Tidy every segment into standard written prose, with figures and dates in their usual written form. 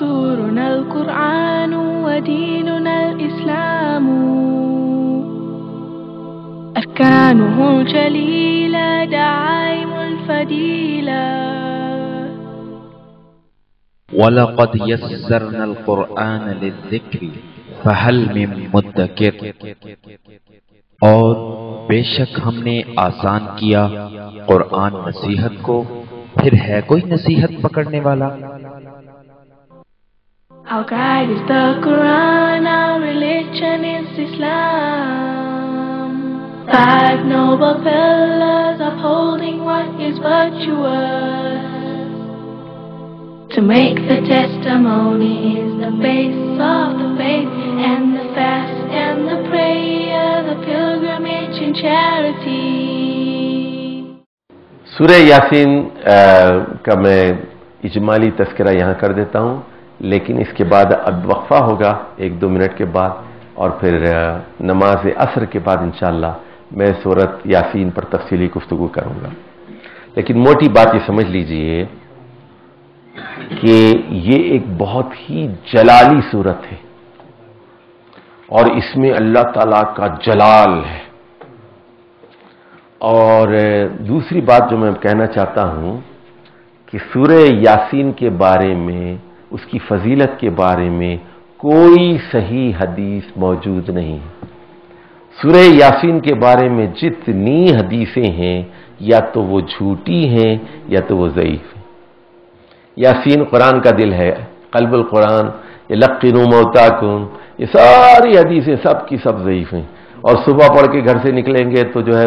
دستورنا القرآن وديننا الإسلام أركانه الجليلة دعائم الفضيلة وَلَقَدْ يَسَّرْنَا الْقُرْآنَ لِلذِّكْرِ فَهَلْ مِن مُدَّكِرٍ، اور بے شک ہم نے آسان کیا قرآن نصیحت کو، پھر ہے کوئی نصیحت پکڑنے والا؟ Our guide is the Quran, our religion is Islam. 5 noble pillars upholding what is virtuous. To make the testimony is the base of the faith, and the fast and the prayer, the pilgrimage and charity. سورہ یاسین کا میں اجمالی تذکرہ یہاں کر دیتا ہوں، لیکن اس کے بعد اب وقفہ ہوگا 1-2 منٹ کے بعد، اور پھر نماز عصر کے بعد انشاءاللہ میں سورۃ یاسین پر تفصیلی گفتگو کروں گا۔ لیکن موٹی بات یہ سمجھ لیجئے کہ یہ ایک بہت ہی جلالی صورت ہے، اور اس میں اللہ تعالی کا جلال ہے۔ اور دوسری بات جو میں کہنا چاہتا ہوں کہ سورہ یاسین کے بارے میں، اس کی فضیلت کے بارے میں کوئی صحیح حدیث موجود نہیں ہے۔ سورہ یاسین کے بارے میں جتنی حدیثیں ہیں، یا تو وہ جھوٹی ہیں یا تو وہ ضعیف ہیں۔ یاسین قرآن کا دل ہے، قلب القرآن، یلقنوا موتاکم، یہ ساری حدیثیں سب کی سب ضعیف ہیں۔ اور صبح پڑھ کے گھر سے نکلیں گے تو جو ہے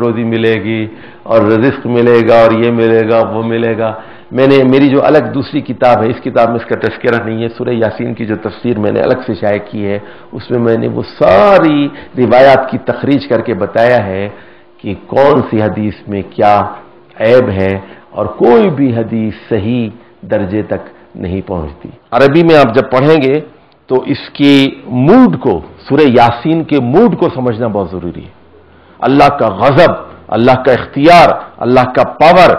روزی ملے گی اور رزق ملے گا اور یہ ملے گا وہ ملے گا۔ میری جو الگ دوسری کتاب ہے، اس کتاب میں اس کا تذکرہ نہیں ہے، سورہ یاسین کی جو تفسیر میں نے الگ سے شائع کی ہے، اس میں نے وہ ساری روایات کی تخریج کر کے بتایا ہے کہ کون سی حدیث میں کیا عیب ہے، اور کوئی بھی حدیث صحیح درجے تک نہیں پہنچتی۔ عربی میں آپ جب پڑھیں گے تو اس کی موڈ کو، سورہ یاسین کے موڈ کو سمجھنا بہت ضروری ہے۔ اللہ کا غضب، اللہ کا اختیار، اللہ کا پاور،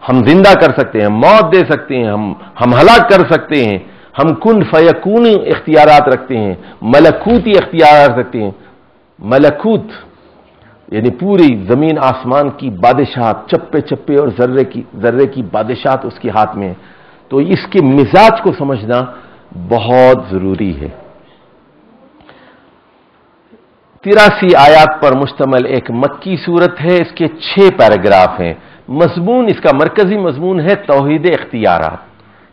ہم زندہ کر سکتے ہیں، موت دے سکتے ہیں، ہم ہلاک کر سکتے ہیں، ہم کن فیکون اختیارات رکھتے ہیں، ملکوتی اختیارات رکھتے ہیں۔ ملکوت یعنی پوری زمین آسمان کی بادشاہت، چپے چپے اور ذرے کی بادشاہت اس کے ہاتھ میں ہے۔ تو اس کے مزاج کو سمجھنا بہت ضروری ہے۔ 83 آیات پر مشتمل ایک مکی صورت ہے، اس کے 6 پیراگراف ہیں۔ مضمون، اس کا مرکزی مضمون ہے توحید اختیارات،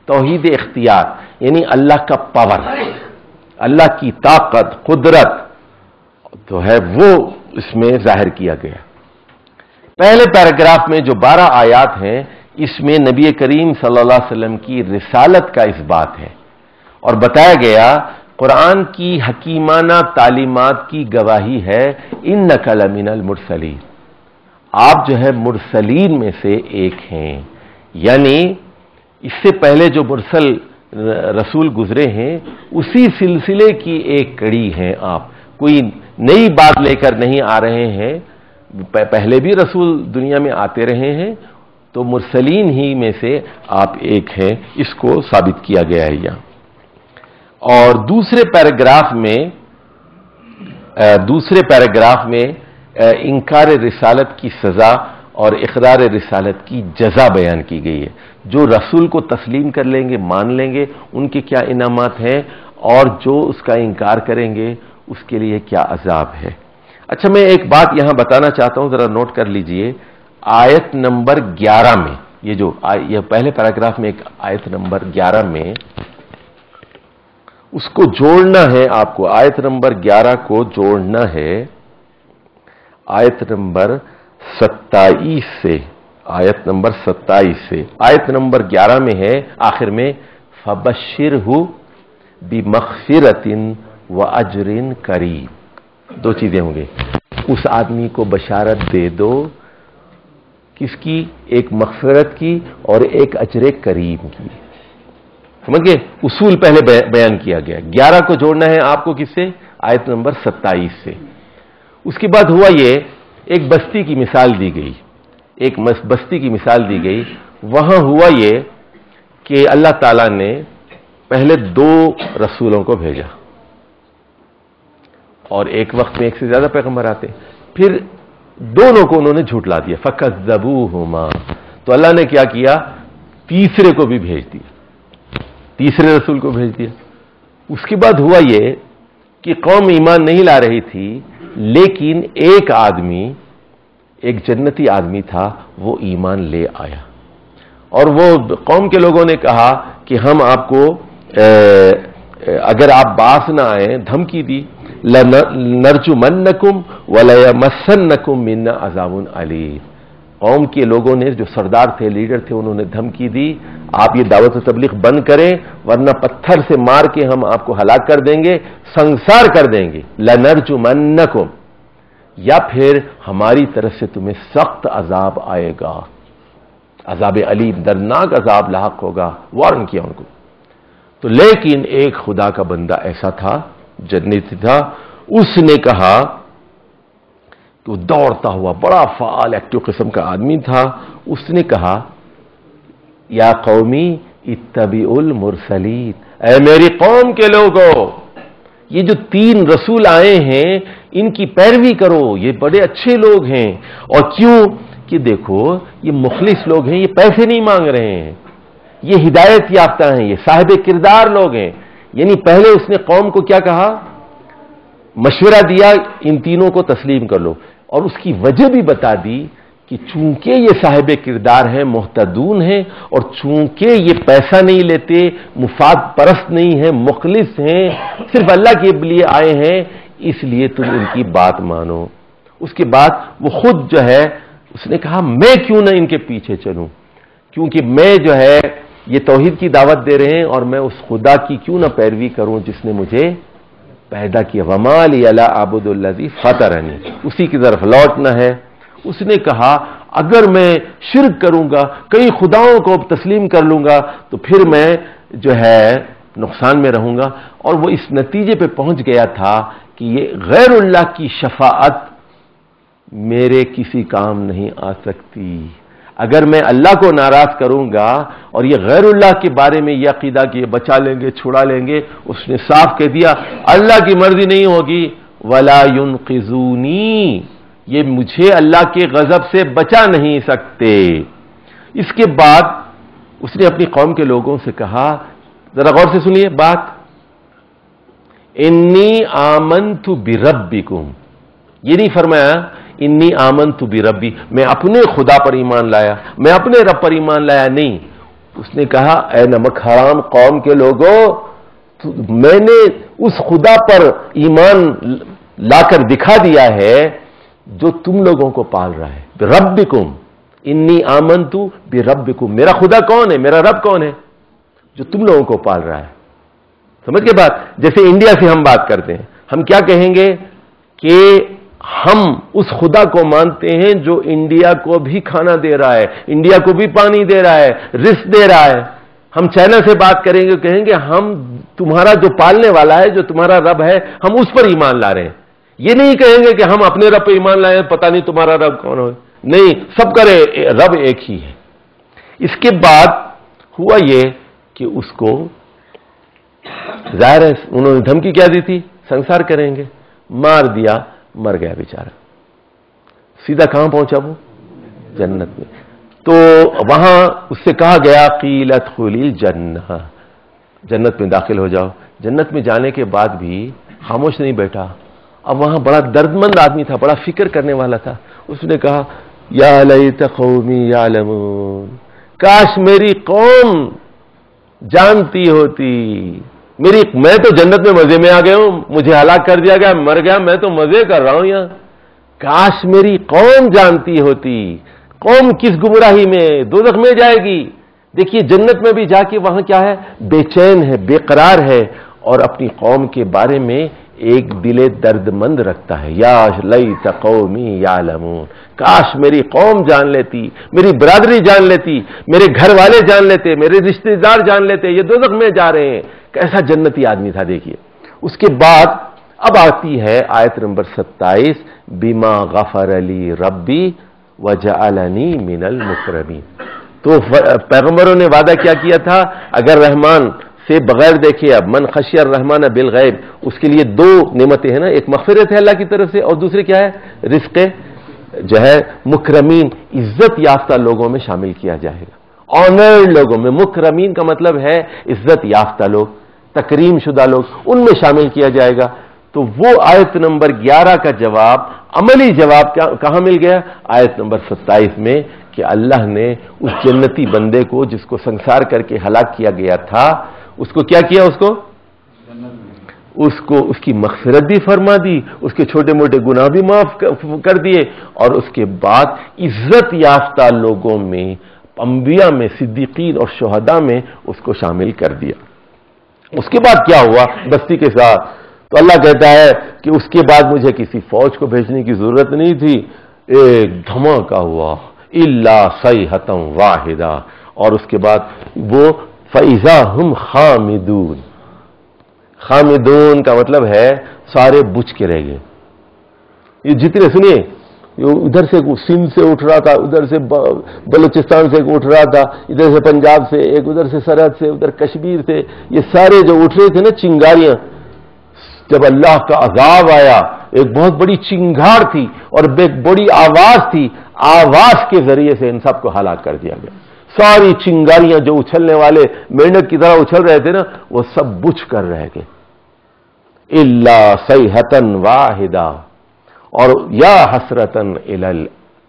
توحید اختیار یعنی اللہ کا پاور، اللہ کی طاقت، قدرت تو ہے وہ اس میں ظاہر کیا گیا۔ پہلے پیراگراف میں جو 12 آیات ہیں، اس میں نبی کریم صلی اللہ علیہ وسلم کی رسالت کا اس بات ہے، اور بتایا گیا قرآن کی حکیمانہ تعلیمات کی گواہی ہے، انک لمن المرسلین، آپ جو ہے مرسلین میں سے ایک ہیں، یعنی اس سے پہلے جو مرسل رسول گزرے ہیں اسی سلسلے کی ایک کڑی ہیں آپ، کوئی نئی بات لے کر نہیں آ رہے ہیں، پہلے بھی رسول دنیا میں آتے رہے ہیں، تو مرسلین ہی میں سے آپ ایک ہیں، اس کو ثابت کیا گیا ہے یہاں۔ اور دوسرے پیراگراف میں انکار رسالت کی سزا اور اقرار رسالت کی جزا بیان کی گئی ہے۔ جو رسول کو تسلیم کر لیں گے، مان لیں گے، ان کے کیا انعامات ہیں، اور جو اس کا انکار کریں گے اس کے لیے کیا عذاب ہے۔ اچھا، میں ایک بات یہاں بتانا چاہتا ہوں، ذرا نوٹ کر لیجئے۔ آیت نمبر 11 میں، یہ پہلے پیراگراف میں ایک آیت نمبر 11 میں اس کو جوڑنا ہے آپ کو، آیت نمبر 11 کو جوڑنا ہے آیت نمبر 27 سے، آیت نمبر 27 سے۔ آیت نمبر 11 میں ہے آخر میں فَبَشِّرْهُ بِمَغْفِرَةٍ وَأَجْرٍ كَرِيمٍ، 2 چیزیں ہوں گے، اس آدمی کو بشارت دے دو، کس کی؟ ایک مغفرت کی اور ایک اجر کریم کی۔ سمجھ گئے؟ اصول پہلے بیان کیا گیا، 11 کو جوڑنا ہے آپ کو کس سے؟ آیت نمبر 27 سے۔ اس کے بعد ہوا یہ، ایک بستی کی مثال دی گئی، ایک بستی کی مثال دی گئی، وہاں ہوا یہ کہ اللہ تعالیٰ نے پہلے 2 رسولوں کو بھیجا اور ایک وقت میں ایک سے زیادہ پیغمبر آتے، پھر دونوں کو انہوں نے جھٹلا دیا، فکذبوہما، تو اللہ نے کیا کیا، تیسرے کو بھی بھیج دیا، تیسرے رسول کو بھیج دیا۔ اس کے بعد ہوا یہ کہ قوم ایمان نہیں لا رہی تھی، لیکن ایک آدمی، ایک جنتی آدمی تھا، وہ ایمان لے آیا، اور وہ قوم کے لوگوں نے کہا کہ ہم آپ کو اگر آپ باز نہ آئیں، دھمکی دی، لَنَرْجُمَنَّكُمْ وَلَيَمَسَّنَّكُمْ مِنَّا عَذَابٌ عَلِيمٌ۔ قوم کے لوگوں نے، جو سردار تھے، لیڈر تھے، انہوں نے دھمکی دی، آپ یہ دعوت و تبلیغ بند کریں ورنہ پتھر سے مار کے ہم آپ کو ہلاک کر دیں گے، سنسار کر دیں گے، لَنَرْجُمَنَّكُمْ، یا پھر ہماری طرف سے تمہیں سخت عذاب آئے گا، عذاب علیم، دردناک عذاب لاحق ہوگا، وارن کیا ان کو۔ تو لیکن ایک خدا کا بندہ ایسا تھا، جنتی تھا، اس نے کہا، تو دوڑتا ہوا بڑا فعال ایکٹیو قسم کا آدمی تھا، اس نے کہا، یا قومی اتبعوا المرسلین، اے میری قوم کے لوگوں، یہ جو 3 رسول آئے ہیں ان کی پیروی کرو، یہ بڑے اچھے لوگ ہیں، اور کیوں کہ دیکھو یہ مخلص لوگ ہیں، یہ پیسے نہیں مانگ رہے ہیں، یہ ہدایت یافتہ ہیں، یہ صاحب کردار لوگ ہیں۔ یعنی پہلے اس نے قوم کو کیا کہا، مشورہ دیا، ان تینوں کو تسلیم کر لو، اور اس کی وجہ بھی بتا دی کہ چونکہ یہ صاحب کردار ہیں، محتدون ہیں، اور چونکہ یہ پیسہ نہیں لیتے، مفاد پرست نہیں ہیں، مخلص ہیں، صرف اللہ کے لیے آئے ہیں، اس لیے تم ان کی بات مانو۔ اس کے بعد وہ خود جو ہے، اس نے کہا میں کیوں نہ ان کے پیچھے چلوں، کیونکہ میں جو ہے یہ توحید کی دعوت دے رہے ہیں، اور میں اس خدا کی کیوں نہ پیروی کروں جس نے مجھے پیدا کیا، وما لی الا اعبد الذی فطرنی، اسی کی طرف لوٹنا ہے۔ اس نے کہا اگر میں شرک کروں گا، کئی خداؤں کو تسلیم کر لوں گا، تو پھر میں جو ہے نقصان میں رہوں گا، اور وہ اس نتیجے پہ پہنچ گیا تھا کہ یہ غیر اللہ کی شفاعت میرے کسی کام نہیں آ سکتی۔ اگر میں اللہ کو ناراض کروں گا اور یہ غیر اللہ کے بارے میں یہ عقیدہ کہ یہ بچا لیں گے، چھڑا لیں گے، اس نے صاف کہہ دیا اللہ کی مرضی نہیں ہوگی، وَلَا يُنْقِذُونِي، یہ مجھے اللہ کے غضب سے بچا نہیں سکتے۔ اس کے بعد اس نے اپنی قوم کے لوگوں سے کہا، ذرا غور سے سنیے بات، انی آمنت بربکم، یہ نہیں فرمایا انی آمنت بربی، میں اپنے خدا پر ایمان لایا، میں اپنے رب پر ایمان لایا، نہیں، اس نے کہا اے نمک حرام قوم کے لوگوں، میں نے اس خدا پر ایمان لا کر دکھا دیا ہے جو تم لوگوں کو پال رہا ہے، بربکم، انی آمنت بربکم، میرا خدا کون ہے، میرا رب کون ہے، جو تم لوگوں کو پال رہا ہے۔ سمجھ کے بات؟ جیسے انڈیا سے ہم بات کرتے ہیں، ہم کیا کہیں گے کہ ہم اس خدا کو مانتے ہیں جو انڈیا کو بھی کھانا دے رہا ہے، انڈیا کو بھی پانی دے رہا ہے، رزق دے رہا ہے۔ ہم چائنا سے بات کریں گے، کہیں گے ہم تمہارا جو پالنے والا ہے، جو تمہارا رب ہے، ہم اس پر ایمان لا رہے ہیں۔ یہ نہیں کہیں گے کہ ہم اپنے رب پہ ایمان لائیں، پتہ نہیں تمہارا رب کون ہو، نہیں، سب کرے رب ایک ہی ہے۔ اس کے بعد ہوا یہ کہ اس کو ظاہر ہے انہوں نے دھمکی کیا دی تھی، سنسار کریں گے، مار دیا، مر گیا بیچارہ، سیدھا کہاں پہنچا وہ؟ جنت میں۔ تو وہاں اس سے کہا گیا قیل ادخلی الجنہ، جنت میں داخل ہو جاؤ۔ جنت میں جانے کے بعد بھی خاموش نہیں بیٹھا، اب وہاں بڑا دردمند آدمی تھا، بڑا فکر کرنے والا تھا، اس نے کہا یا لیت قومی یعلمون، کاش میری قوم جانتی ہوتی، میں تو جنت میں مزے میں آ گیا ہوں، مجھے ہلاک کر دیا گیا، مر گیا، میں تو مزے کر رہا ہوں یہاں، کاش میری قوم جانتی ہوتی، قوم کس گمراہی میں، دوزخ میں جائے گی۔ دیکھیے جنت میں بھی جا کے وہاں کیا ہے، بے چین ہے، بے قرار ہے، اور اپنی قوم کے بارے میں ایک دل درد مند رکھتا ہے، یا لیت قومی یعلمون، کاش میری قوم جان لیتی، میری برادری جان لیتی، میرے گھر والے جان لیتے، میرے رشتہ دار جان لیتے، یہ دوزخ میں جا رہے ہیں۔ کیسا جنتی آدمی تھا دیکھیے۔ اس کے بعد اب آتی ہے آیت نمبر 27، بما غفر لی ربی وجعلنی من المکرمین۔ تو پیغمبروں نے وعدہ کیا تھا، اگر رحمان سے بغیر دیکھے. اب من خشی الرحمن بالغیب، اس کے لیے دو نعمتیں ہیں نا، ایک مغفرت ہے اللہ کی طرف سے، اور دوسری کیا ہے؟ رزق جو ہے مکرمین، عزت یافتہ لوگوں میں شامل کیا جائے گا. آنرڈ لوگوں میں، مکرمین کا مطلب ہے عزت یافتہ لوگ، تکریم شدہ لوگ، ان میں شامل کیا جائے گا. تو وہ آیت نمبر 11 کا جواب، عملی جواب کہاں مل گیا؟ آیت نمبر 27 میں، کہ اللہ نے اس جنتی بندے کو جس کو سنسار کر کے ہلاک کیا گیا تھا، اس کو کیا کیا؟ اس کی مغفرت بھی فرما دی، اس کے چھوٹے موٹے گناہ بھی معاف کر دیے، اور اس کے بعد عزت یافتہ لوگوں میں، انبیاء میں، صدیقین اور شہداء میں اس کو شامل کر دیا. اس کے بعد کیا ہوا بستی کے ساتھ؟ تو اللہ کہتا ہے کہ اس کے بعد مجھے کسی فوج کو بھیجنے کی ضرورت نہیں تھی، ایک دھماکہ ہوا، الا صیحۃ واحدہ، اور اس کے بعد وہ فاذا ہم خامدون. خامدون کا مطلب ہے سارے بجھ کے رہ گئے. یہ جتنے سنیے، ادھر سے سندھ سے اٹھ رہا تھا، ادھر سے بلوچستان سے اٹھ رہا تھا، ادھر سے پنجاب سے ایک، ادھر سے سرحد سے، ادھر کشمیر سے، یہ سارے جو اٹھ رہے تھے نا چنگاریاں، جب اللہ کا عذاب آیا، ایک بہت بڑی چنگھاڑ تھی اور ایک بڑی آواز تھی، آواز کے ذریعے سے ان سب کو ہلاک کر دیا گیا. ساری چنگاریاں جو اچھلنے والے مینڈک کی طرح اچھل رہے تھے نا، وہ سب بجھ کر رہ گئے. الا صیحۃ واحدہ، اور یا حسرتن علی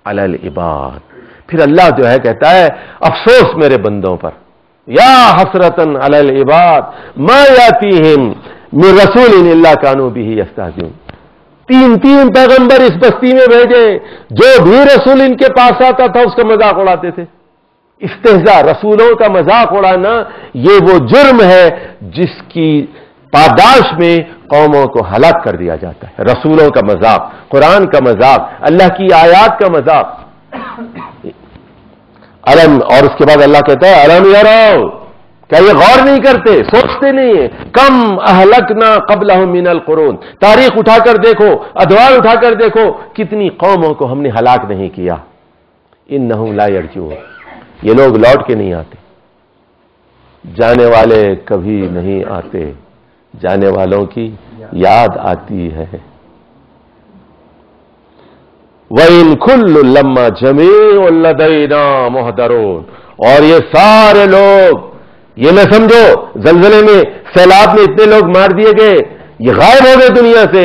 العباد. پھر اللہ جو ہے کہتا ہے افسوس میرے بندوں پر، یا حسرتن علی العباد ما یاتیہم من رسول الا کانوا بہ یستہزئون. تین پیغمبر اس بستی میں بھیجے، جو بھی رسول ان کے پاس آتا تھا اس کا مذاق اڑاتے تھے. استہزاء، رسولوں کا مذاق اڑانا، یہ وہ جرم ہے جس کی پاداش میں قوموں کو ہلاک کر دیا جاتا ہے. رسولوں کا مذاق، قرآن کا مذاق، اللہ کی آیات کا مذاق. اور اس کے بعد اللہ کہتا ہے الم یروا، کیا یہ غور نہیں کرتے، سوچتے نہیں ہیں؟ کم اہلکنا قبلہم من القرون، تاریخ اٹھا کر دیکھو، ادوار اٹھا کر دیکھو، کتنی قوموں کو ہم نے ہلاک نہیں کیا. انہم لا یرجعون، یہ لوگ لوٹ کے نہیں آتے، جانے والے کبھی نہیں آتے، جانے والوں کی یاد آتی ہے. وَإِن كُلٌّ لَمَّا جَمِيعٌ لَدَيْنَا مُحْضَرُونَ، اور یہ سارے لوگ، یہ نہ سمجھو زلزلے میں، سیلاب میں اتنے لوگ مار دیے گئے، یہ غائب ہو گئے دنیا سے،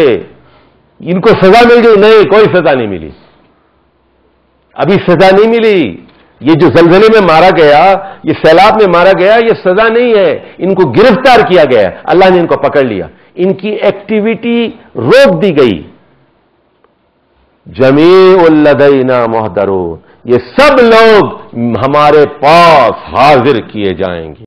ان کو سزا مل گئی؟ نہیں، کوئی سزا نہیں ملی، ابھی سزا نہیں ملی. یہ جو زلزلے میں مارا گیا، یہ سیلاب میں مارا گیا، یہ سزا نہیں ہے، ان کو گرفتار کیا گیا، اللہ نے ان کو پکڑ لیا، ان کی ایکٹیویٹی روک دی گئی. جمیع لدینا محضرون، یہ سب لوگ ہمارے پاس حاضر کیے جائیں گے.